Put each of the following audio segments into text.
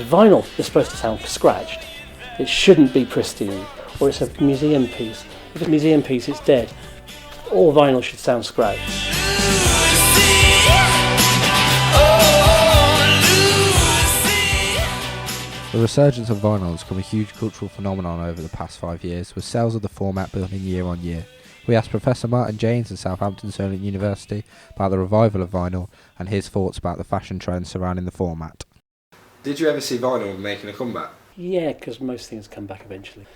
vinyl is supposed to sound scratched. It shouldn't be pristine, or it's a museum piece. If it's a museum piece, it's dead. All vinyl should sound scratched. The resurgence of vinyl has become a huge cultural phenomenon over the past 5 years, with sales of the format building year on year. We asked Professor Martin Janes at Southampton Solent University about the revival of vinyl and his thoughts about the fashion trends surrounding the format. Did you ever see vinyl making a comeback? Yeah, because most things come back eventually.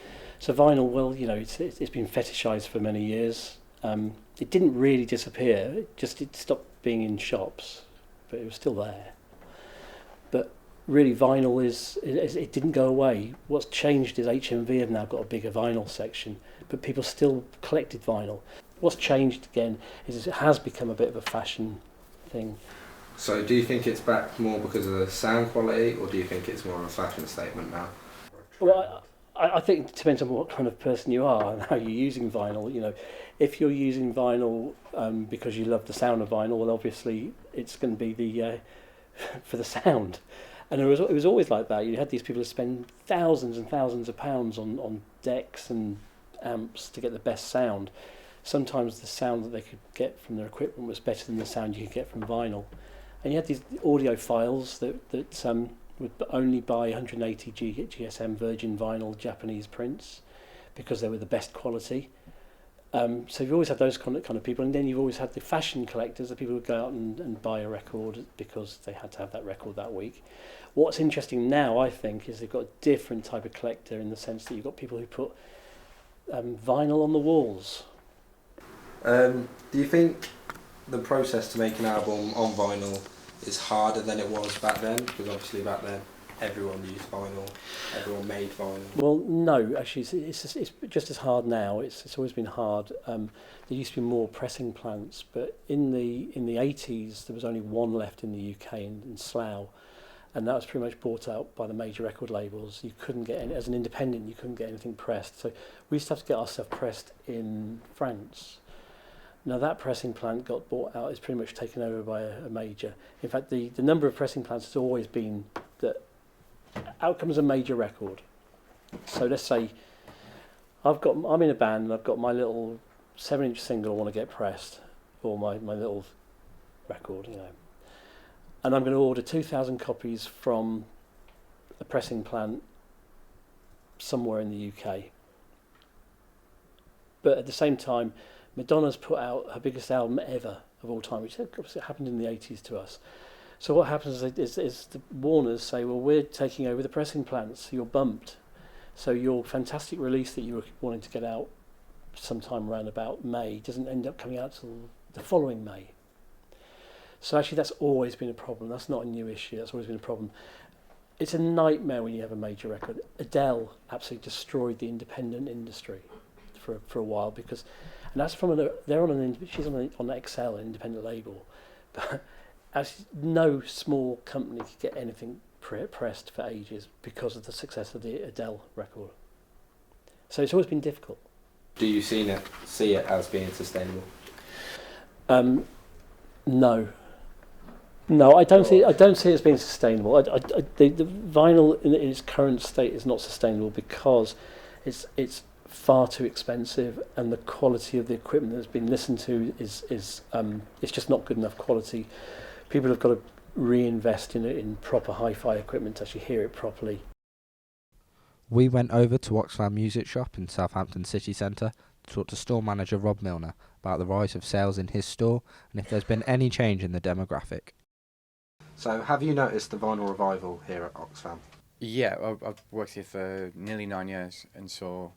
So vinyl, well, it's been fetishised for many years. It didn't really disappear. It stopped being in shops, but it was still there. But really, vinyl it didn't go away. What's changed is HMV have now got a bigger vinyl section, but people still collected vinyl. What's changed again is it has become a bit of a fashion thing. So do you think it's back more because of the sound quality, or do you think it's more of a fashion statement now? Well, I think it depends on what kind of person you are and how you're using vinyl. If you're using vinyl because you love the sound of vinyl, well, obviously it's going to be for the sound. And it was always like that. You had these people who spend thousands and thousands of pounds on decks and amps to get the best sound. Sometimes the sound that they could get from their equipment was better than the sound you could get from vinyl. And you had these audiophiles that would only buy 180 GSM virgin vinyl Japanese prints because they were the best quality. So you've always had those kind of people, and then you've always had the fashion collectors, the people who would go out and buy a record because they had to have that record that week. What's interesting now, I think, is they've got a different type of collector in the sense that you've got people who put vinyl on the walls. Do you think the process to make an album on vinyl is harder than it was back then? Because obviously back then everyone used vinyl, everyone made vinyl. Well, no, actually, it's just as hard now. It's always been hard. There used to be more pressing plants, but in the 80s there was only one left in the UK in Slough, and that was pretty much bought out by the major record labels. You couldn't get any, as an independent, you couldn't get anything pressed. So we used to have to get our stuff pressed in France. Now that pressing plant got bought out, is pretty much taken over by a major. In fact, the number of pressing plants has always been that out comes a major record. So let's say I'm in a band and I've got my little 7-inch single I want to get pressed, or my little record, and I'm going to order 2,000 copies from a pressing plant somewhere in the UK. But at the same time, Madonna's put out her biggest album ever of all time, which happened in the 80s to us. So what happens is the Warners say, well, we're taking over the pressing plants, so you're bumped. So your fantastic release that you were wanting to get out sometime around about May doesn't end up coming out till the following May. So actually that's always been a problem. That's not a new issue, that's always been a problem. It's a nightmare when you have a major record. Adele absolutely destroyed the independent industry for a while, because, and that's from she's on XL, an independent label, but as no small company could get anything pressed for ages because of the success of the Adele record. So it's always been difficult. Do you see it as being sustainable? No, I don't see it as being sustainable. The vinyl in its current state is not sustainable because it's far too expensive, and the quality of the equipment that's been listened to is it's just not good enough quality. People have got to reinvest in proper hi-fi equipment to actually hear it properly. We went over to Oxfam Music Shop in Southampton city centre to talk to store manager Rob Milner about the rise of sales in his store and if there's been any change in the demographic. So have you noticed the vinyl revival here at Oxfam? Yeah, I've worked here for nearly 9 years, and so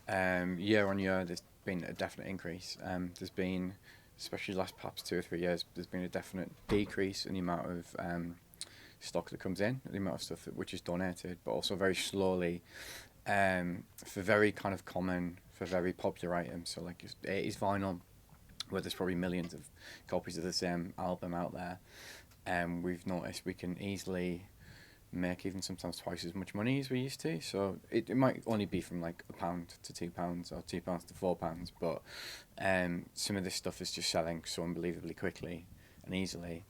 year on year there's been a definite increase. There's been, especially the last perhaps 2 or 3 years, there's been a definite decrease in the amount of stock that comes in, the amount of stuff which is donated, but also very slowly for very kind of common, for very popular items. So like 80s vinyl, where there's probably millions of copies of the same album out there, and we've noticed we can easily make even sometimes twice as much money as we used to. So it might only be from like £1 to £2 or £2 to £4, but some of this stuff is just selling so unbelievably quickly and easily.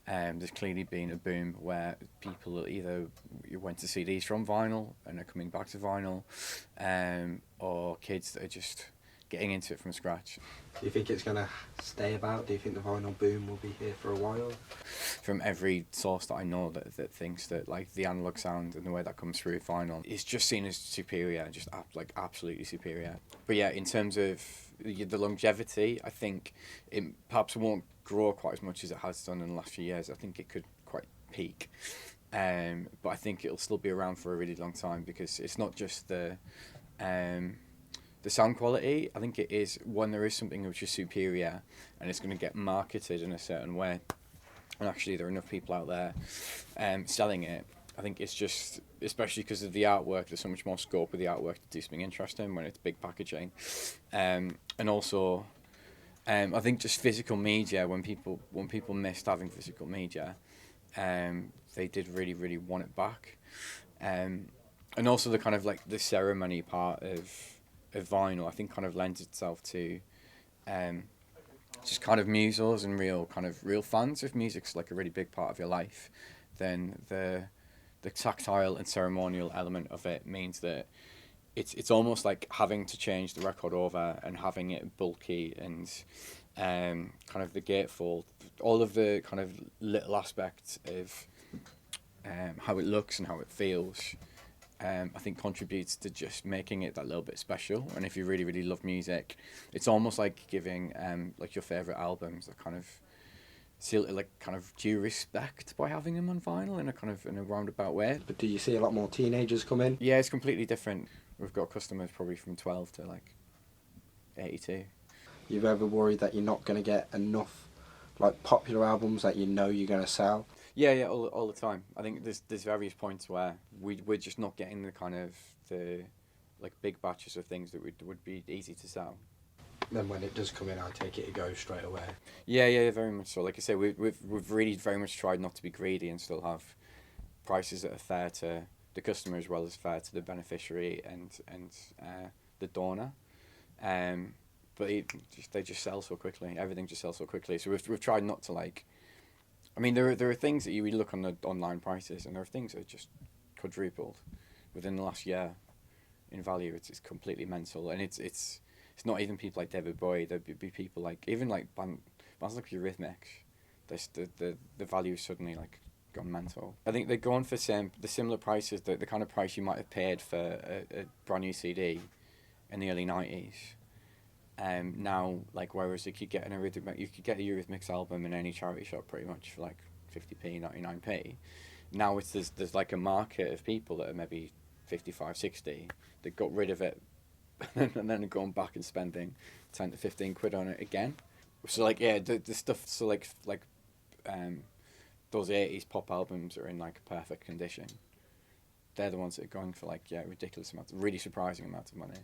There's clearly been a boom where people either went to CDs from vinyl and are coming back to vinyl, or kids that are just getting into it from scratch. Do you think it's going to stay about? Do you think the vinyl boom will be here for a while? From every source that I know that thinks that like the analog sound and the way that comes through vinyl is just seen as superior, just like absolutely superior. But yeah, in terms of the longevity, I think it perhaps won't grow quite as much as it has done in the last few years. I think it could quite peak, but I think it'll still be around for a really long time, because it's not just the sound quality. I think it is, when there is something which is superior and it's going to get marketed in a certain way, and actually there are enough people out there selling it, I think it's just, especially because of the artwork, there's so much more scope with the artwork to do something interesting when it's big packaging. And also, I think just physical media, when people missed having physical media, they did really, really want it back. And also the kind of like the ceremony part of vinyl, I think kind of lends itself to just kind of musos and real fans. If music's like a really big part of your life, then the tactile and ceremonial element of it means that it's almost like having to change the record over and having it bulky and kind of the gatefold, all of the kind of little aspects of how it looks and how it feels, I think contributes to just making it that little bit special. And if you really, really love music, it's almost like giving like your favourite albums a kind of due respect by having them on vinyl in a roundabout way. But do you see a lot more teenagers come in? Yeah, it's completely different. We've got customers probably from 12 to like 82. You've ever worried that you're not going to get enough like popular albums that you know you're going to sell? Yeah, all the time. I think there's various points where we're just not getting the kind of the like big batches of things that would be easy to sell. Then when it does come in, I take it goes straight away. Yeah, very much so. Like I say, we've really very much tried not to be greedy and still have prices that are fair to the customer as well as fair to the beneficiary and the donor. But they just sell so quickly. Everything just sells so quickly. So we've tried not to like. I mean, there are things that you look on the online prices, and there are things that are just quadrupled within the last year in value. It's completely mental, and it's not even people like David Bowie. There'd be people like even like bands like Eurythmics. The value suddenly like gone mental. I think they're going for the similar prices, the kind of price you might have paid for a brand new CD in the early 90s. Now, like, whereas you could get a Eurythmics album in any charity shop pretty much for like 50p, 99p. Now there's like a market of people that are maybe 55, 60 that got rid of it and then going back and spending 10 to 15 quid on it again. So like, yeah, the stuff, so like those 80s pop albums are in like perfect condition. They're the ones that are going for like, yeah, ridiculous amounts, really surprising amounts of money.